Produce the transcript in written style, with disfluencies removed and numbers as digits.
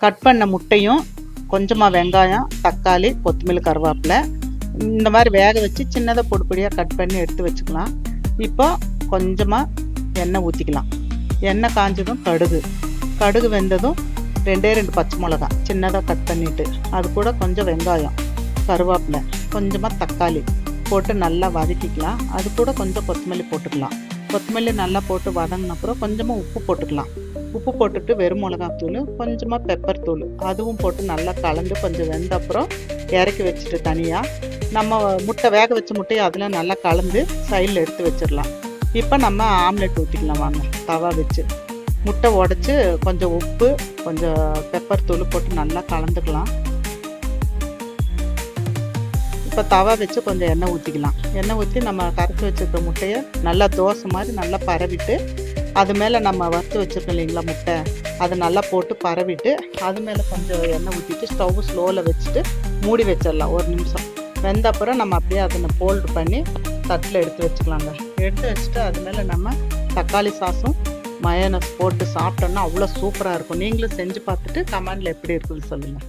Cut பண்ண முட்டையும் கொஞ்சமாக வெங்காயம், தக்காளி, கொத்தமல்லி, கருவேப்பிலை இந்த மாதிரி வேக வச்சு சின்னதாக பொடியாக கட் பண்ணி எடுத்து வச்சுக்கலாம். இப்போ கொஞ்சமாக எண்ணெய் ஊற்றிக்கலாம். எண்ணெய் காஞ்சதும் கடுகு வெந்ததும் 2 பச்சை மிளகாய் சின்னதாக கட் பண்ணிவிட்டு அது கூட கொஞ்சம் வெங்காயம், கருவேப்பிலை, கொஞ்சமாக தக்காளி போட்டு நல்லா வதக்கிக்கலாம். அது கூட கொஞ்சம் கொத்தமல்லி போட்டுக்கலாம். கொத்தமல்லி நல்லா போட்டு வதங்கின அப்புறம் கொஞ்சமாக உப்பு போட்டுக்கலாம். உப்பு போட்டுட்டு வெறும் மிளகாத்தூள், கொஞ்சமாக பெப்பர் தூள் அதுவும் போட்டு நல்லா கலந்து கொஞ்சம் வெந்த அப்புறம் இறக்கி வச்சுட்டு தனியாக நம்ம முட்டை வேக வச்ச முட்டையை அதில் நல்லா கலந்து சைடில் எடுத்து வச்சிடலாம். இப்போ நம்ம ஆம்லெட் ஊற்றிக்கலாம். வாங்க, தவா வச்சு முட்டை உடச்சி கொஞ்சம் உப்பு கொஞ்சம் பெப்பர் தூள் போட்டு நல்லா கலந்துக்கலாம். இப்போ தவா வச்சு கொஞ்சம் எண்ணெய் ஊற்றிக்கலாம். எண்ணெய் ஊற்றி நம்ம கரைச்சி வச்சுருக்க முட்டையை நல்லா தோசை மாதிரி நல்லா பரவிட்டு அது மேலே நம்ம வறுத்து வச்சுருக்கோம் இல்லைங்களா முட்டை, அதை நல்லா போட்டு பரவிட்டு அது மேலே கொஞ்சம் எண்ணெய் ஊற்றிட்டு ஸ்டவ் ஸ்லோவில் வச்சுட்டு மூடி வச்சிடலாம். 1 நிமிஷம் வெந்த அப்புறம் நம்ம அப்படியே அதை ஃபோல்டு பண்ணி தட்டில் எடுத்து வச்சுக்கலாங்க. எடுத்து வச்சுட்டு அது மேலே நம்ம தக்காளி சாஸும் மயோனஸ் போட்டு சாப்பிட்டோன்னா அவ்வளோ சூப்பராக இருக்கும். நீங்களும் செஞ்சு பார்த்துட்டு கமெண்டில் எப்படி இருக்குன்னு சொல்லுங்கள்.